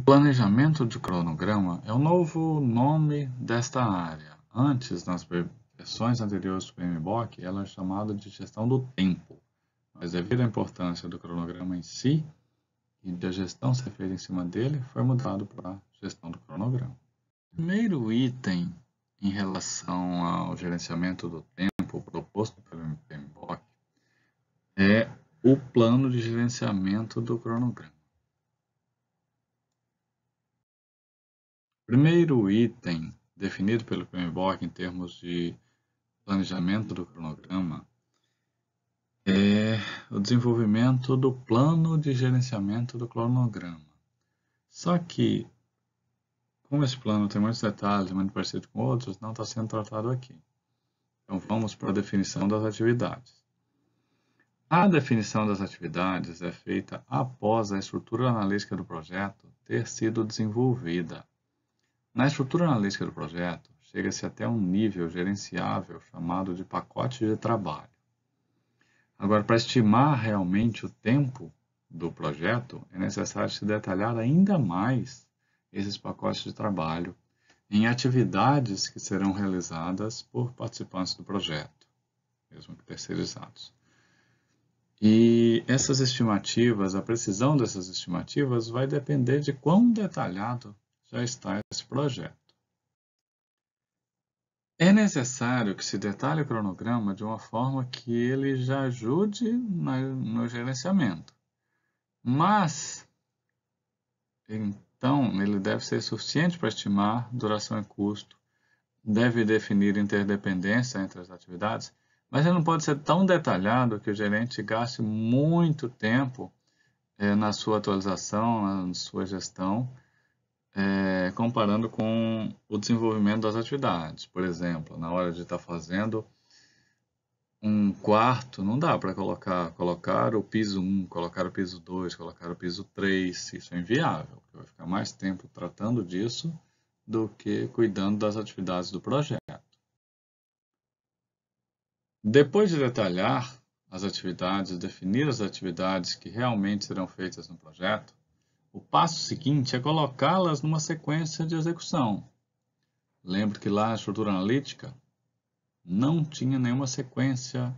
Planejamento de cronograma é o novo nome desta área. Antes, nas versões anteriores do PMBOK, ela é chamada de gestão do tempo, mas devido à importância do cronograma em si e da gestão ser feita em cima dele, foi mudado para gestão do cronograma. O primeiro item em relação ao gerenciamento do tempo proposto pelo PMBOK é o plano de gerenciamento do cronograma. O primeiro item definido pelo PMBOK em termos de planejamento do cronograma é o desenvolvimento do plano de gerenciamento do cronograma. Só que, como esse plano tem muitos detalhes, muito parecido com outros, não está sendo tratado aqui. Então vamos para a definição das atividades. A definição das atividades é feita após a estrutura analítica do projeto ter sido desenvolvida. Na estrutura analítica do projeto, chega-se até um nível gerenciável chamado de pacote de trabalho. Agora, para estimar realmente o tempo do projeto, é necessário se detalhar ainda mais esses pacotes de trabalho em atividades que serão realizadas por participantes do projeto, mesmo que terceirizados. E essas estimativas, a precisão dessas estimativas vai depender de quão detalhado já está esse projeto. É necessário que se detalhe o cronograma de uma forma que ele já ajude no gerenciamento. Mas, então, ele deve ser suficiente para estimar duração e custo, deve definir interdependência entre as atividades, mas ele não pode ser tão detalhado que o gerente gaste muito tempo na sua atualização, na sua gestão, comparando com o desenvolvimento das atividades. Por exemplo, na hora de estar fazendo um quarto, não dá para colocar o piso 1, colocar o piso 2, colocar o piso 3, isso é inviável, porque vai ficar mais tempo tratando disso do que cuidando das atividades do projeto. Depois de detalhar as atividades, definir as atividades que realmente serão feitas no projeto, o passo seguinte é colocá-las numa sequência de execução. Lembre que lá na estrutura analítica não tinha nenhuma sequência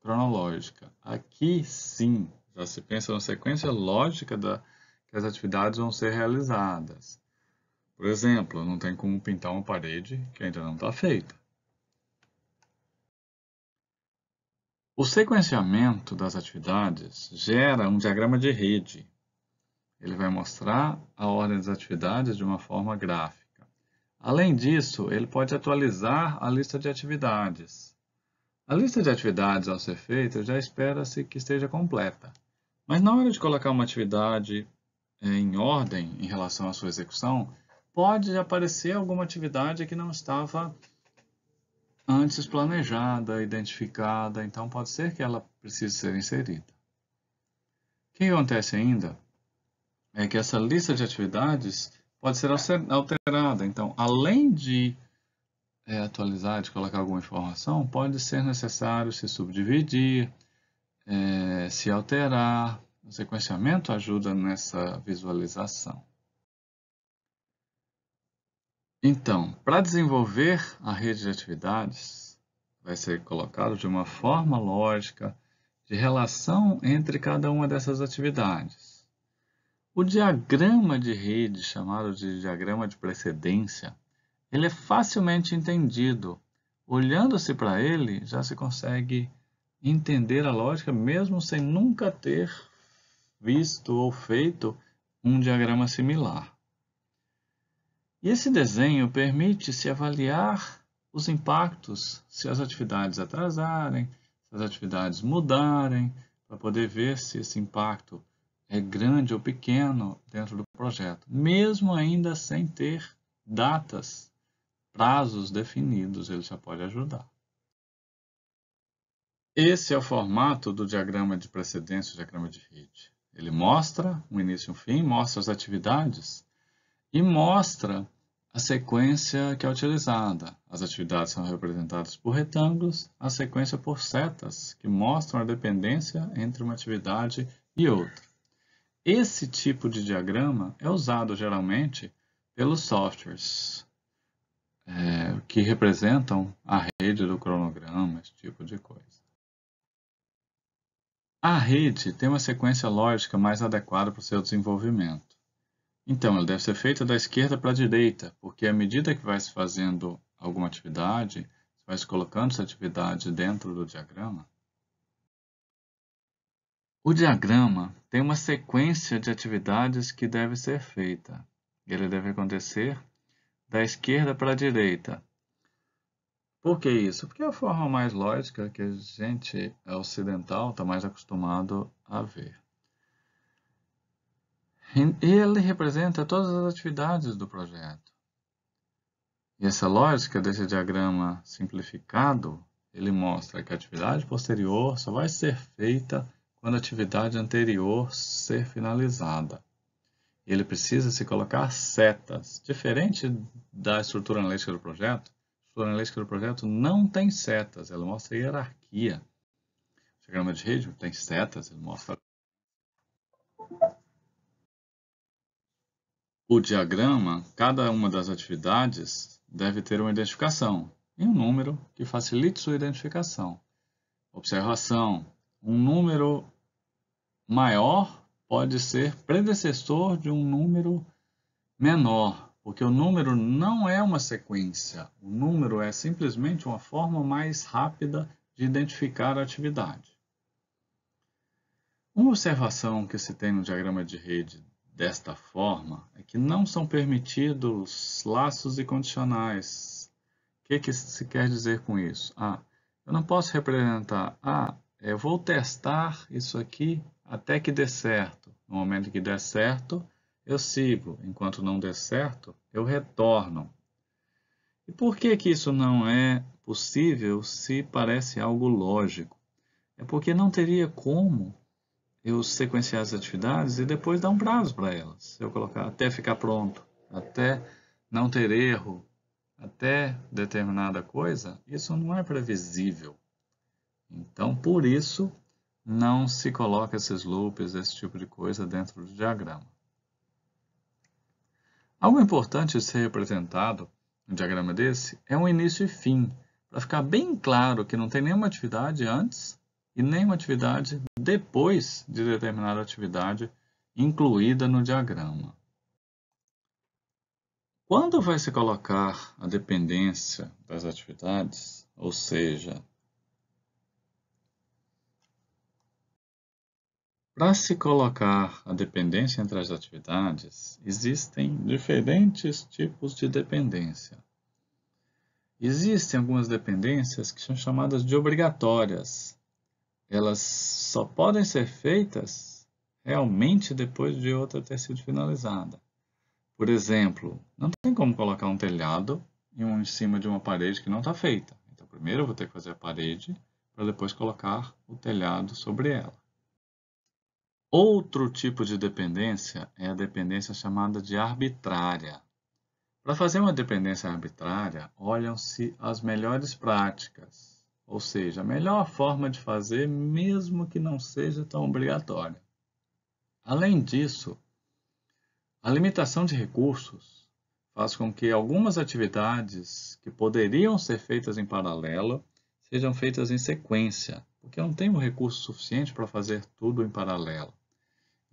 cronológica. Aqui sim, já se pensa na sequência lógica que as atividades vão ser realizadas. Por exemplo, não tem como pintar uma parede que ainda não está feita. O sequenciamento das atividades gera um diagrama de rede. Ele vai mostrar a ordem das atividades de uma forma gráfica. Além disso, ele pode atualizar a lista de atividades. A lista de atividades ao ser feita já espera-se que esteja completa. Mas na hora de colocar uma atividade em ordem em relação à sua execução, pode aparecer alguma atividade que não estava antes planejada, identificada, então pode ser que ela precise ser inserida. O que acontece ainda é que essa lista de atividades pode ser alterada. Então, além de atualizar, de colocar alguma informação, pode ser necessário se subdividir, se alterar. O sequenciamento ajuda nessa visualização. Então, para desenvolver a rede de atividades, vai ser colocado de uma forma lógica de relação entre cada uma dessas atividades. O diagrama de rede, chamado de diagrama de precedência, ele é facilmente entendido. Olhando-se para ele, já se consegue entender a lógica, mesmo sem nunca ter visto ou feito um diagrama similar. E esse desenho permite se avaliar os impactos se as atividades atrasarem, se as atividades mudarem, para poder ver se esse impacto é grande ou pequeno dentro do projeto, mesmo ainda sem ter datas, prazos definidos, ele já pode ajudar. Esse é o formato do diagrama de precedência, o diagrama de rede. Ele mostra o início e o fim, mostra as atividades e mostra a sequência que é utilizada. As atividades são representadas por retângulos, a sequência por setas, que mostram a dependência entre uma atividade e outra. Esse tipo de diagrama é usado geralmente pelos softwares que representam a rede do cronograma, esse tipo de coisa. A rede tem uma sequência lógica mais adequada para o seu desenvolvimento. Então, ela deve ser feita da esquerda para a direita, porque à medida que vai se fazendo alguma atividade, vai se colocando essa atividade dentro do diagrama. O diagrama tem uma sequência de atividades que deve ser feita. Ele deve acontecer da esquerda para a direita. Por que isso? Porque é a forma mais lógica que a gente ocidental está mais acostumado a ver. Ele representa todas as atividades do projeto. E essa lógica desse diagrama simplificado, ele mostra que a atividade posterior só vai ser feita quando a atividade anterior ser finalizada. Ele precisa se colocar setas. Diferente da estrutura analítica do projeto, a estrutura analítica do projeto não tem setas, ela mostra hierarquia. O diagrama de rede tem setas, ele mostra. O diagrama, cada uma das atividades deve ter uma identificação e um número que facilite sua identificação. Observação: um número maior pode ser predecessor de um número menor, porque o número não é uma sequência. O número é simplesmente uma forma mais rápida de identificar a atividade. Uma observação que se tem no diagrama de rede desta forma é que não são permitidos laços e condicionais. O que se quer dizer com isso? Eu não posso representar, eu vou testar isso aqui até que dê certo. No momento que der certo, eu sigo. Enquanto não der certo, eu retorno. E por que isso não é possível se parece algo lógico? É porque não teria como eu sequenciar as atividades e depois dar um prazo para elas. Se eu colocar até ficar pronto, até não ter erro, até determinada coisa, isso não é previsível. Então, por isso, não se coloca esses loops, esse tipo de coisa dentro do diagrama. Algo importante de ser representado no diagrama desse é um início e fim, para ficar bem claro que não tem nenhuma atividade antes e nenhuma atividade depois de determinada atividade incluída no diagrama. Quando vai se colocar a dependência das atividades, ou seja, para se colocar a dependência entre as atividades, existem diferentes tipos de dependência. Existem algumas dependências que são chamadas de obrigatórias. Elas só podem ser feitas realmente depois de outra ter sido finalizada. Por exemplo, não tem como colocar um telhado em cima de uma parede que não está feita. Então, primeiro eu vou ter que fazer a parede para depois colocar o telhado sobre ela. Outro tipo de dependência é a dependência chamada de arbitrária. Para fazer uma dependência arbitrária, olham-se as melhores práticas, ou seja, a melhor forma de fazer, mesmo que não seja tão obrigatória. Além disso, a limitação de recursos faz com que algumas atividades que poderiam ser feitas em paralelo sejam feitas em sequência, porque eu não tenho recurso suficiente para fazer tudo em paralelo.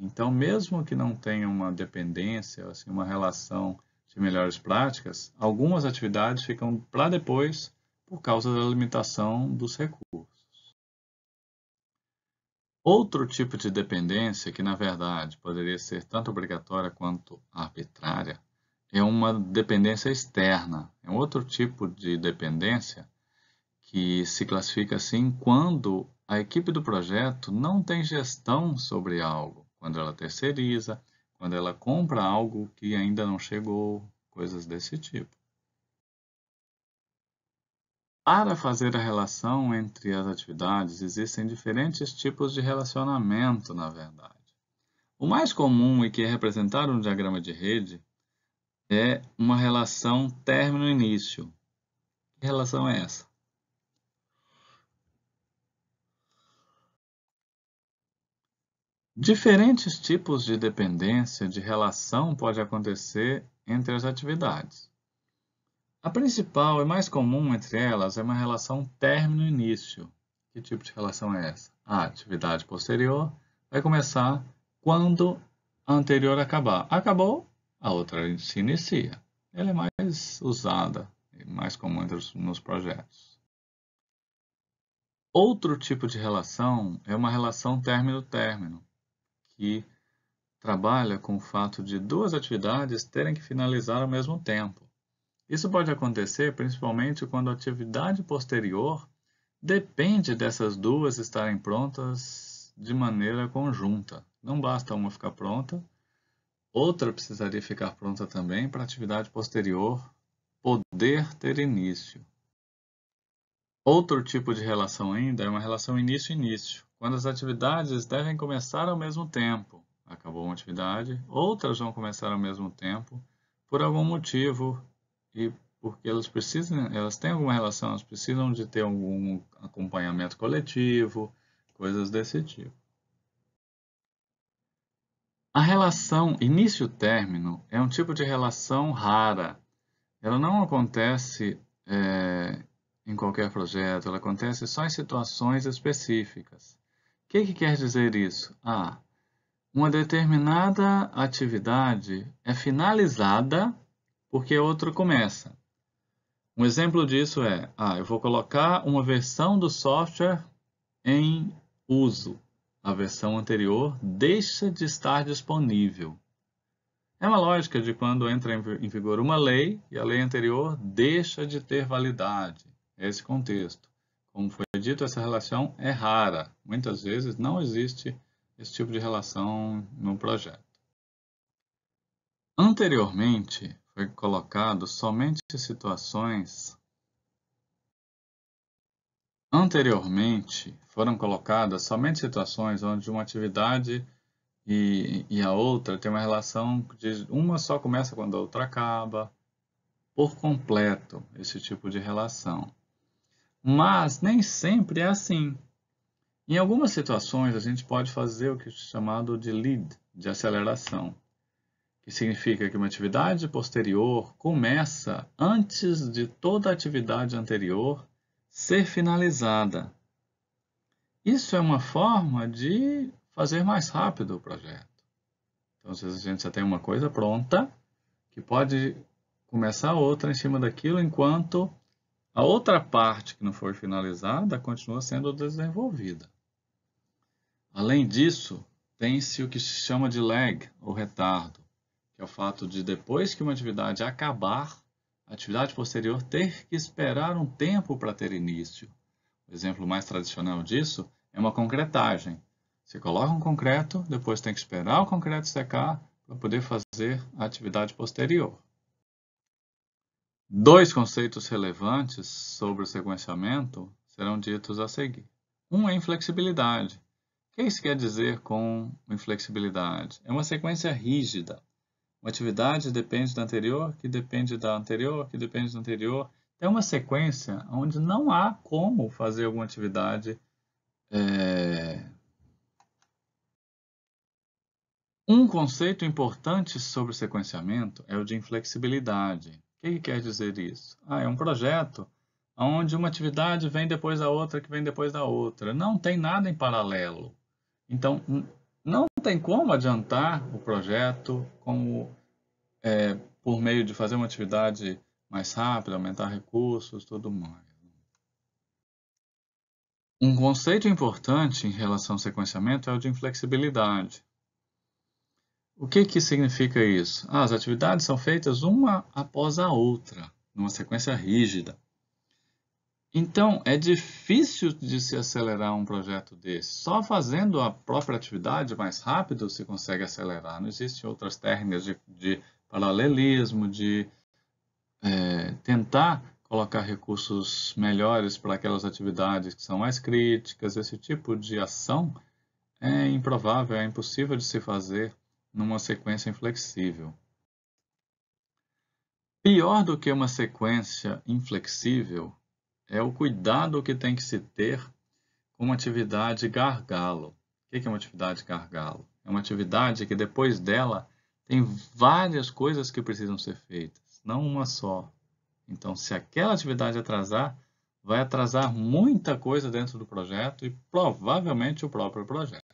Então, mesmo que não tenha uma dependência, assim, uma relação de melhores práticas, algumas atividades ficam para depois por causa da limitação dos recursos. Outro tipo de dependência, que na verdade poderia ser tanto obrigatória quanto arbitrária, é uma dependência externa. É um outro tipo de dependência que se classifica assim quando a equipe do projeto não tem gestão sobre algo, quando ela terceiriza, quando ela compra algo que ainda não chegou, coisas desse tipo. Para fazer a relação entre as atividades, existem diferentes tipos de relacionamento, na verdade. O mais comum e que é representado no diagrama de rede é uma relação término-início. Que relação é essa? Diferentes tipos de dependência de relação pode acontecer entre as atividades. A principal e mais comum entre elas é uma relação término-início. Que tipo de relação é essa? A atividade posterior vai começar quando a anterior acabar. Acabou, a outra se inicia. Ela é mais usada e mais comum nos projetos. Outro tipo de relação é uma relação término-término, que trabalha com o fato de duas atividades terem que finalizar ao mesmo tempo. Isso pode acontecer principalmente quando a atividade posterior depende dessas duas estarem prontas de maneira conjunta. Não basta uma ficar pronta, outra precisaria ficar pronta também para a atividade posterior poder ter início. Outro tipo de relação ainda é uma relação início-início, quando as atividades devem começar ao mesmo tempo. Acabou uma atividade, outras vão começar ao mesmo tempo, por algum motivo, e porque elas têm alguma relação, elas precisam de ter algum acompanhamento coletivo, coisas desse tipo. A relação início-término é um tipo de relação rara. Ela não acontece em qualquer projeto, ela acontece só em situações específicas. O que quer dizer isso? Uma determinada atividade é finalizada porque a outra começa. Um exemplo disso é, eu vou colocar uma versão do software em uso. A versão anterior deixa de estar disponível. É uma lógica de quando entra em vigor uma lei e a lei anterior deixa de ter validade. É esse contexto. Como foi dito, essa relação é rara. Muitas vezes não existe esse tipo de relação no projeto. Anteriormente, foi colocado somente situações. Anteriormente, foram colocadas somente situações onde uma atividade e a outra tem uma relação de uma só começa quando a outra acaba, por completo, esse tipo de relação. Mas nem sempre é assim. Em algumas situações, a gente pode fazer o que é chamado de lead, de aceleração, que significa que uma atividade posterior começa antes de toda a atividade anterior ser finalizada. Isso é uma forma de fazer mais rápido o projeto. Então, às vezes a gente já tem uma coisa pronta, que pode começar outra em cima daquilo, enquanto a outra parte que não foi finalizada continua sendo desenvolvida. Além disso, tem-se o que se chama de lag, ou retardo, que é o fato de depois que uma atividade acabar, a atividade posterior ter que esperar um tempo para ter início. O exemplo mais tradicional disso é uma concretagem. Você coloca um concreto, depois tem que esperar o concreto secar para poder fazer a atividade posterior. Dois conceitos relevantes sobre o sequenciamento serão ditos a seguir. Um é inflexibilidade. O que isso quer dizer com inflexibilidade? É uma sequência rígida. Uma atividade depende da anterior, que depende da anterior, que depende da anterior. É uma sequência onde não há como fazer alguma atividade. Um conceito importante sobre o sequenciamento é o de inflexibilidade. O que quer dizer isso? É um projeto onde uma atividade vem depois da outra, que vem depois da outra. Não tem nada em paralelo. Então, não tem como adiantar o projeto por meio de fazer uma atividade mais rápida, aumentar recursos, tudo mais. Um conceito importante em relação ao sequenciamento é o de inflexibilidade. O que significa isso? As atividades são feitas uma após a outra, numa sequência rígida. Então, é difícil de se acelerar um projeto desse. Só fazendo a própria atividade mais rápido se consegue acelerar. Não existem outras técnicas de paralelismo, de tentar colocar recursos melhores para aquelas atividades que são mais críticas. Esse tipo de ação é improvável, é impossível de se fazer numa sequência inflexível. Pior do que uma sequência inflexível é o cuidado que tem que se ter com uma atividade gargalo. O que é uma atividade gargalo? É uma atividade que depois dela tem várias coisas que precisam ser feitas, não uma só. Então, se aquela atividade atrasar, vai atrasar muita coisa dentro do projeto e provavelmente o próprio projeto.